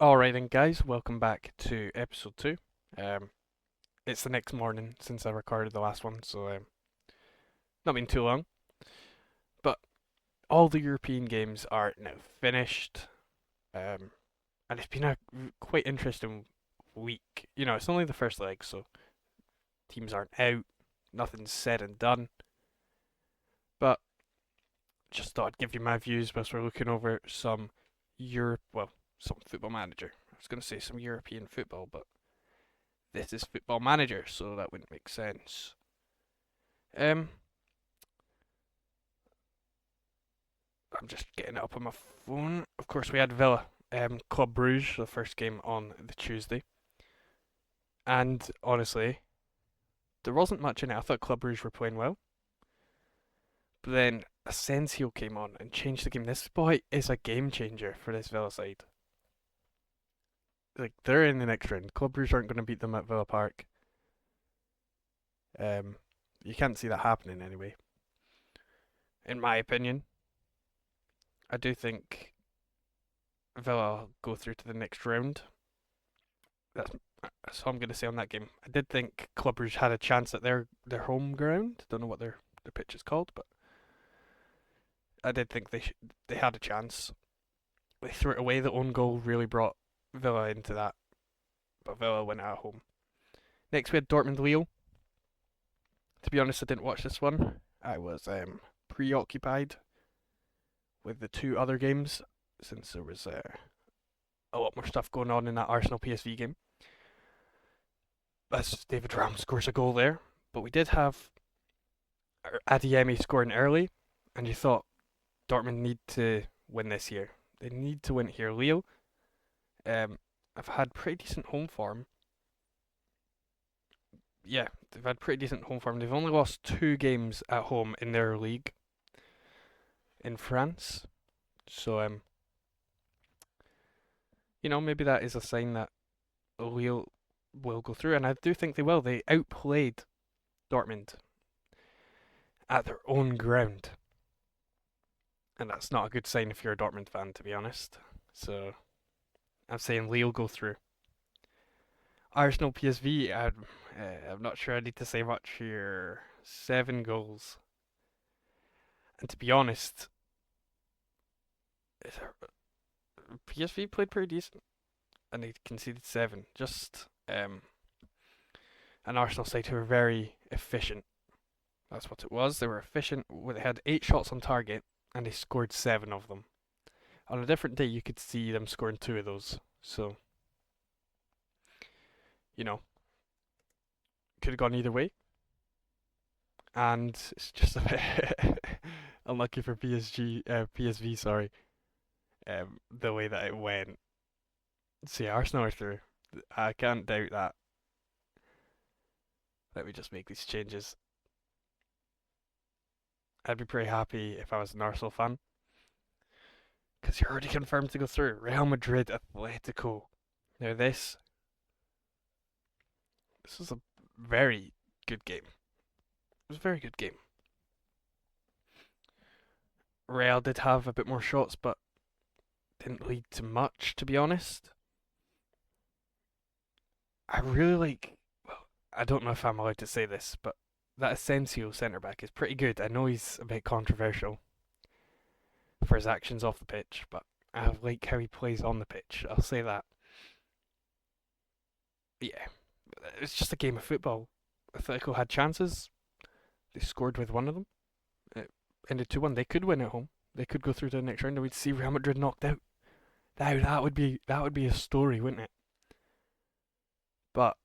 Alright then guys, welcome back to episode 2. Um, it's the next morning since I recorded the last one, so not been too long. But all the European games are now finished, um, and it's been a quite interesting week. You know, it's only the first leg, so teams aren't out, nothing's said and done. But just thought I'd give you my views whilst we're looking over some football manager. I was going to say some European football, but this is Football Manager, so that wouldn't make sense. Um, I'm just getting it up on my phone. Of course, we had Villa, Club Bruges, the first game on the Tuesday, and honestly, there wasn't much in it. I thought Club Bruges were playing well, but then Asensio came on and changed the game. This boy is a game changer for this Villa side. Like they're in the next round. Club Bruges aren't going to beat them at Villa Park. Um, you can't see that happening anyway. In my opinion, I do think Villa go through to the next round. That's that's all I'm going to say on that game. I did think Club Brugge had a chance at their home ground. Don't know what their pitch is called, but I did think they had a chance. They threw it away. The own goal really brought Villa into that, but Villa went at home. Next we had Dortmund Lille. To be honest, I didn't watch this one. I was preoccupied with the two other games since there was a lot more stuff going on in that Arsenal PSV game. As David Ram scores a goal there, but we did have Adeyemi scoring early, and you thought Dortmund need to win this year. They need to win here. Leo, um, have had pretty decent home form. Yeah, they've had pretty decent home form. They've only lost two games at home in their league in France. So maybe that is a sign that Lille will go through, and I do think they will. They outplayed Dortmund at their own ground, and that's not a good sign if you're a Dortmund fan, to be honest. So I'm saying Lille go through. Arsenal PSV, I'm not sure I need to say much here. 7 goals, and to be honest, PSV played pretty decent, and they conceded 7. Just an Arsenal side who were very efficient. That's what it was. They were efficient. They had 8 shots on target, and they scored 7 of them. On a different day, you could see them scoring 2 of those. So, you know, could have gone either way. And it's just a bit unlucky for PSV, sorry, the way that it went. See, Arsenal are through. I can't doubt that. Let me just make these changes. I'd be pretty happy if I was an Arsenal fan, because you're already confirmed to go through. Real Madrid, Atletico. Now this was a very good game. It was a very good game. Real did have a bit more shots, but didn't lead to much, to be honest. I really like. Well, I don't know if I'm allowed to say this, but that Asensio centre back is pretty good. I know he's a bit controversial for his actions off the pitch, but I like how he plays on the pitch. I'll say that. Yeah, it's just a game of football. Atletico had chances. They scored with one of them. It ended 2-1. They could win at home. They could go through to the next round, and we'd see Real Madrid knocked out. Now that would be a story, wouldn't it? But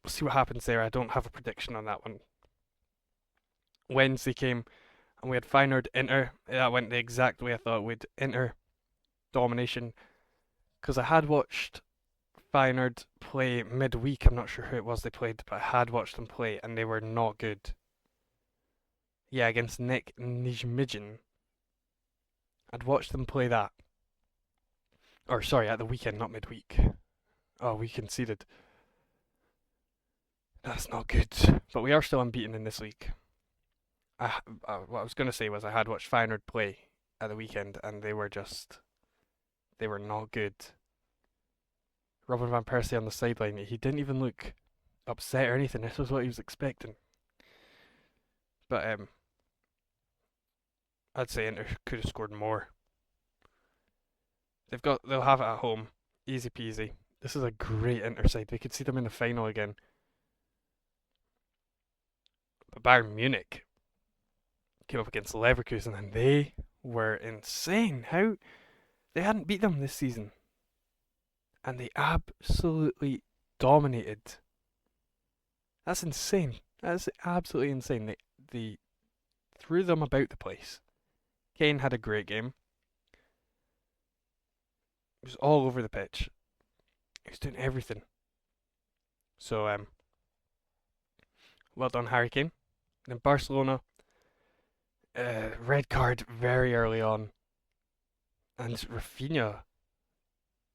we'll see what happens there. I don't have a prediction on that one. Wednesday came, and we had Feyenoord Inter. That went the exact way I thought it would. Inter domination. Because I had watched Feyenoord play midweek. I'm not sure who it was they played, but I had watched them play, and they were not good. Yeah, against Nick Nijmegen. I'd watched them play that. Or sorry, at the weekend, not midweek. Oh, we conceded. That's not good. But we are still unbeaten in this league. What I was going to say was I had watched Feyenoord play at the weekend, and they were not good. Robin van Persie on the sideline. He didn't even look upset or anything. This was what he was expecting. But I'd say Inter could have scored more. They'll have it at home, easy peasy. This is a great Inter side. We could see them in the final again. But Bayern Munich came up against Leverkusen and they were insane. How they hadn't beat them this season, and they absolutely dominated. That's insane. That's absolutely insane. They threw them about the place. Kane had a great game. He was all over the pitch. He was doing everything. So well done, Harry Kane. Then Barcelona, red card very early on, and Rafinha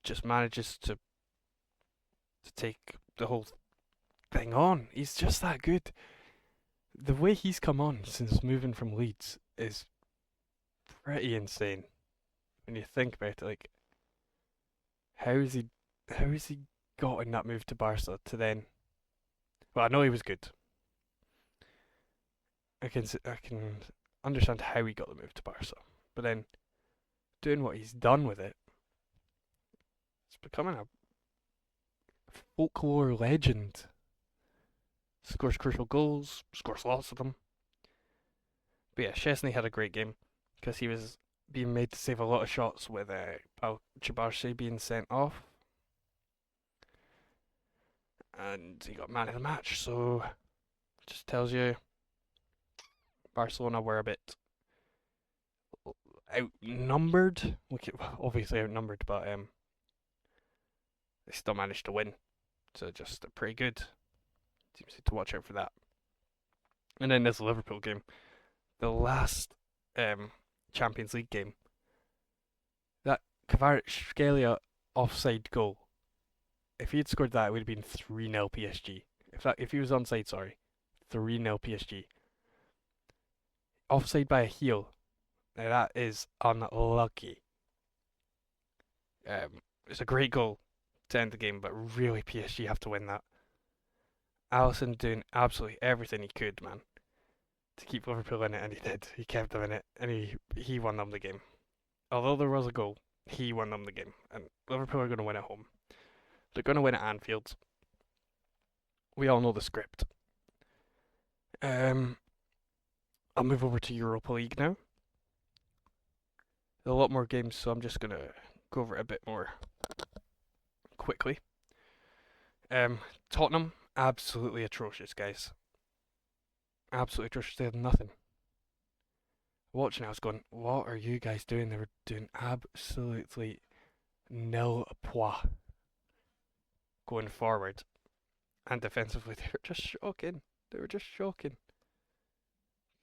just manages to take the whole thing on. He's just that good. The way he's come on since moving from Leeds is pretty insane. When you think about it, like how has he gotten that move to Barca to then? Well, I know he was good. I can understand how he got the move to Barca, but then doing what he's done with it, it's becoming a folklore legend. Scores crucial goals, scores lots of them. But yeah, Chesney had a great game because he was being made to save a lot of shots with Pau Chabarshi being sent off. And he got man of the match, so just tells you Barcelona were a bit outnumbered. Obviously outnumbered, but they still managed to win. So just pretty good. Teams need to watch out for that. And then there's the Liverpool game, the last Champions League game. That Kvaratskhelia offside goal. If he had scored that, it would have been 3-0 PSG. If he was onside, sorry, 3-0 PSG. Offside by a heel. Now that is unlucky. It's a great goal to end the game, but really PSG have to win that. Alisson doing absolutely everything he could, man, to keep Liverpool in it, and he did. He kept them in it, and he won them the game. Although there was a goal, he won them the game, and Liverpool are going to win at home. They're going to win at Anfield. We all know the script. I'll move over to Europa League now. There's a lot more games, so I'm just going to go over it a bit more quickly. Tottenham, absolutely atrocious, guys. Absolutely atrocious. They had nothing. Watching it, I was going, what are you guys doing? They were doing absolutely nil pois going forward. And defensively, they were just shocking. They were just shocking.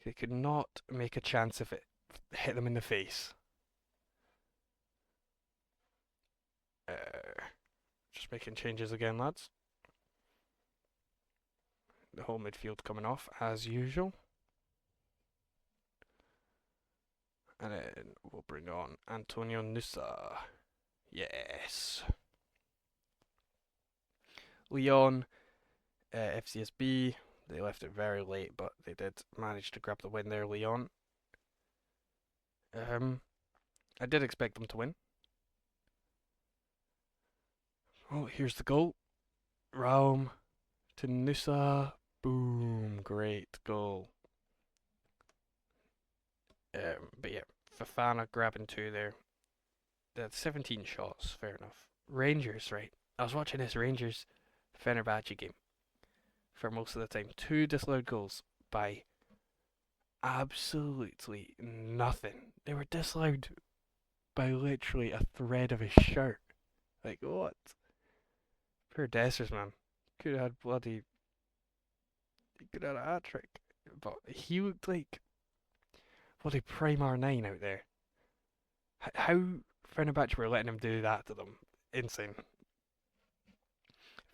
They could not make a chance if it hit them in the face. Just making changes again, lads. The whole midfield coming off as usual. And then we'll bring on Antonio Nusa. Yes. Lyon, FCSB. They left it very late, but they did manage to grab the win there, Lyon. I did expect them to win. Oh, here's the goal. Raum to Nusa. Boom. Great goal. But yeah, Fafana grabbing two there. They had 17 shots, fair enough. Rangers, right. I was watching this Rangers Fenerbahce game for most of the time. Two disallowed goals by absolutely nothing. They were disallowed by literally a thread of his shirt. Like, what? Poor Dessers, man. Could have had bloody. He could have had a hat trick. But he looked like bloody Prime R9 out there. How Fenerbahce were letting him do that to them? Insane.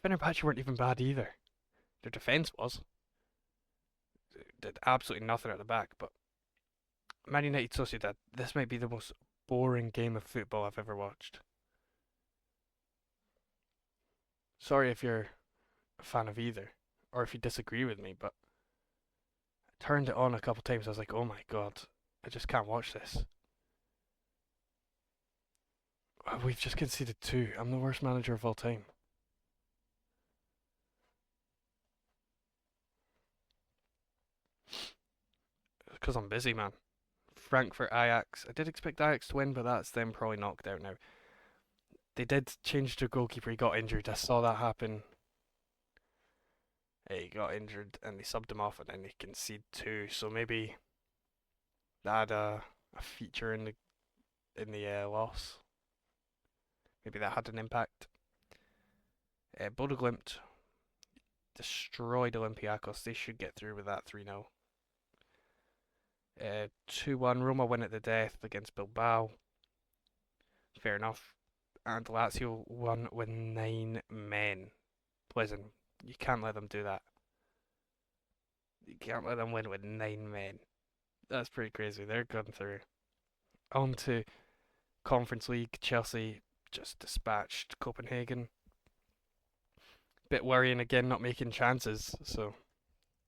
Fenerbahce weren't even bad either. Their defence was. Did absolutely nothing at the back, but Man United Sociedad, this might be the most boring game of football I've ever watched. Sorry if you're a fan of either, or if you disagree with me, but I turned it on a couple times. I was like, oh my god, I just can't watch this. We've just conceded two. I'm the worst manager of all time. Because I'm busy, man. Frankfurt Ajax. I did expect Ajax to win, but that's them probably knocked out now. They did change their goalkeeper. He got injured. I saw that happen. He got injured and they subbed him off, and then they conceded two. So maybe that had a feature in the loss. Maybe that had an impact. Bodo Glimt destroyed Olympiacos. They should get through with that 3-0. 2-1 Roma win at the death against Bilbao. Fair enough. And Lazio won with 9 men. Listen, you can't let them do that. You can't let them win with 9 men. That's pretty crazy. They're going through. On to Conference League. Chelsea just dispatched Copenhagen. Bit worrying again, not making chances. So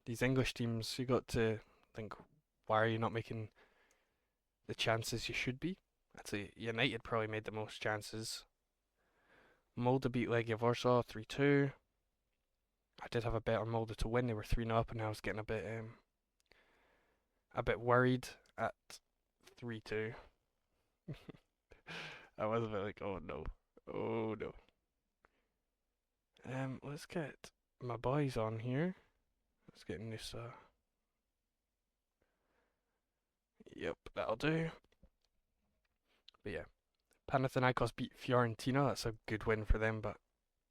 these English teams, you got to think, why are you not making the chances you should be? I'd say United probably made the most chances. Molde beat Legia Warsaw 3-2. I did have a bet on Molde to win. They were 3-0 up, and I was getting a bit worried at 3-2. I was a bit like, oh no, oh no. Let's get my boys on here. Let's get in this. Yep, that'll do. But yeah, Panathinaikos beat Fiorentina. That's a good win for them, but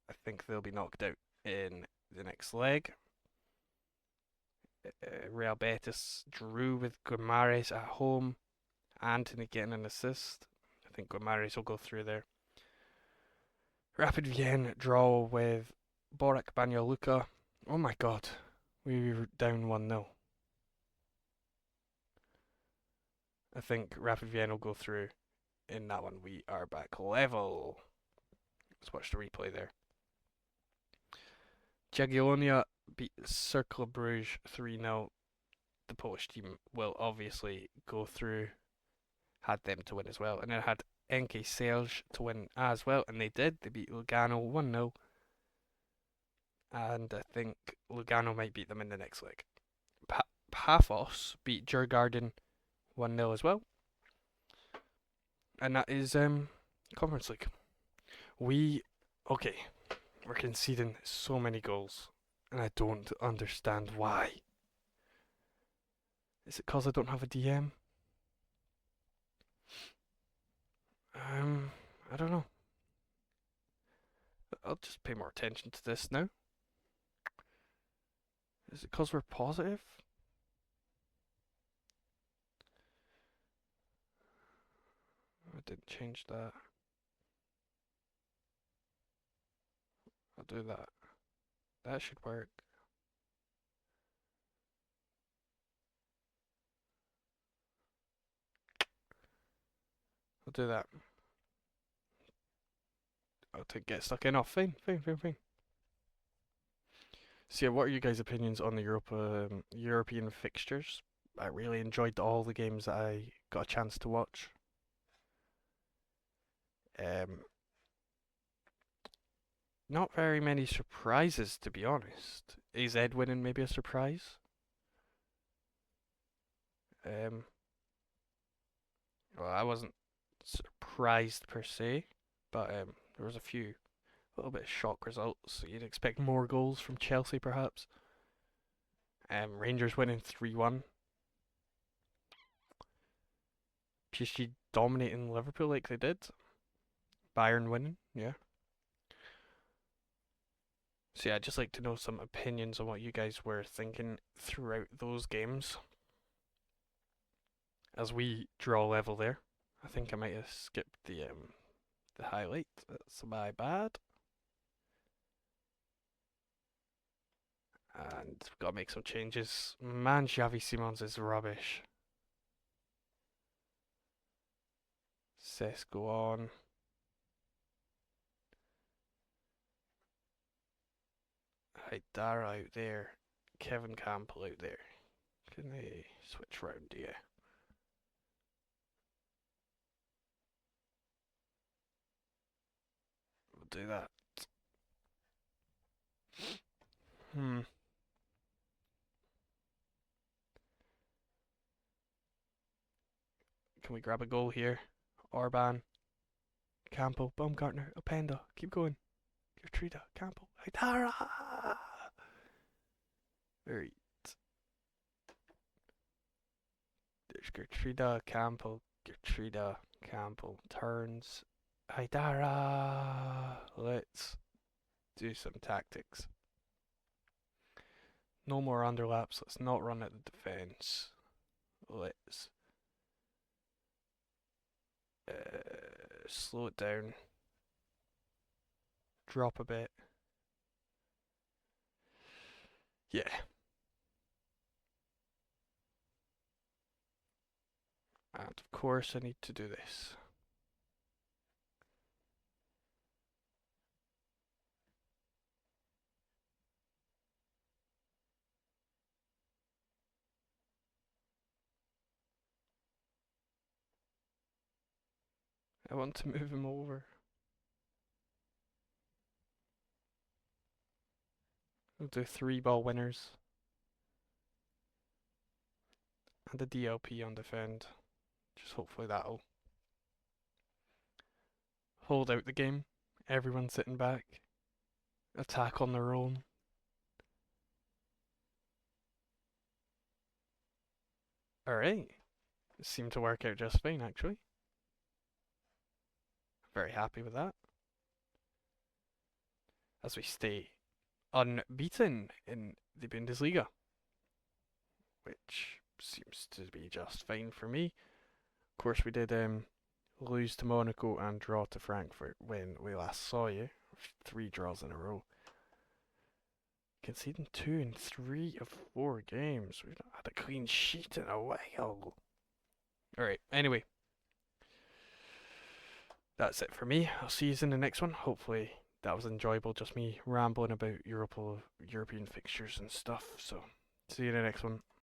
I think they'll be knocked out in the next leg. Real Betis drew with Guimarães at home. Anthony getting an assist. I think Guimarães will go through there. Rapid Vienna draw with Borac Banja Luka. Oh my god, we were down 1-0. I think Rapid Vienna will go through in that one. We are back level. Let's watch the replay there. Jagiellonia beat Cercle Bruges 3-0. The Polish team will obviously go through. Had them to win as well. And then had NK Celje to win as well, and they did. They beat Lugano 1-0. And I think Lugano might beat them in the next leg. Paphos beat Djurgården 1-0 as well. And that is Conference League. We're conceding so many goals, and I don't understand why. Is it because I don't have a DM? I don't know. I'll just pay more attention to this now. Is it because we're positive? I didn't change that. I'll do that. That should work. I'll do that. I'll get stuck in. Oh, fine. So yeah, what are you guys' opinions on the European fixtures? I really enjoyed all the games that I got a chance to watch. Um, Not very many surprises, to be honest. Is Ed winning maybe a surprise? Um, well, I wasn't surprised per se, but there was a few little bit of shock results. You'd expect more goals from Chelsea, perhaps. Rangers winning 3-1. PSG dominating Liverpool like they did. Bayern winning, yeah. So yeah, I'd just like to know some opinions on what you guys were thinking throughout those games. As we draw level there, I think I might have skipped the highlight. That's my bad. And we've got to make some changes. Man, Xavi Simons is rubbish. Cesc go on. Haidara out there. Kevin Campbell out there. Can they switch round? Yeah. We'll do that. Hmm. Can we grab a goal here? Orban, Campbell, Baumgartner, Openda. Keep going. Gertruda, Campbell, Haidara. Very. There's Gertruda, Campbell, Gertruda, Campbell turns. Haidara. Let's do some tactics. No more underlaps. Let's not run at the defence. Let's slow it down. Drop a bit. Yeah. And of course I need to do this. I want to move him over. We'll do 3 ball winners. And a DLP on defend. Just hopefully that'll hold out the game. Everyone sitting back. Attack on their own. Alright. It seemed to work out just fine actually. Very happy with that. As we stay unbeaten in the Bundesliga. Which seems to be just fine for me. Of course we did lose to Monaco and draw to Frankfurt when we last saw you. 3 draws in a row. Conceding 2 in 3 of 4 games. We've not had a clean sheet in a while. Alright, anyway. That's it for me. I'll see you in the next one. Hopefully that was enjoyable, just me rambling about European fixtures and stuff. So, see you in the next one.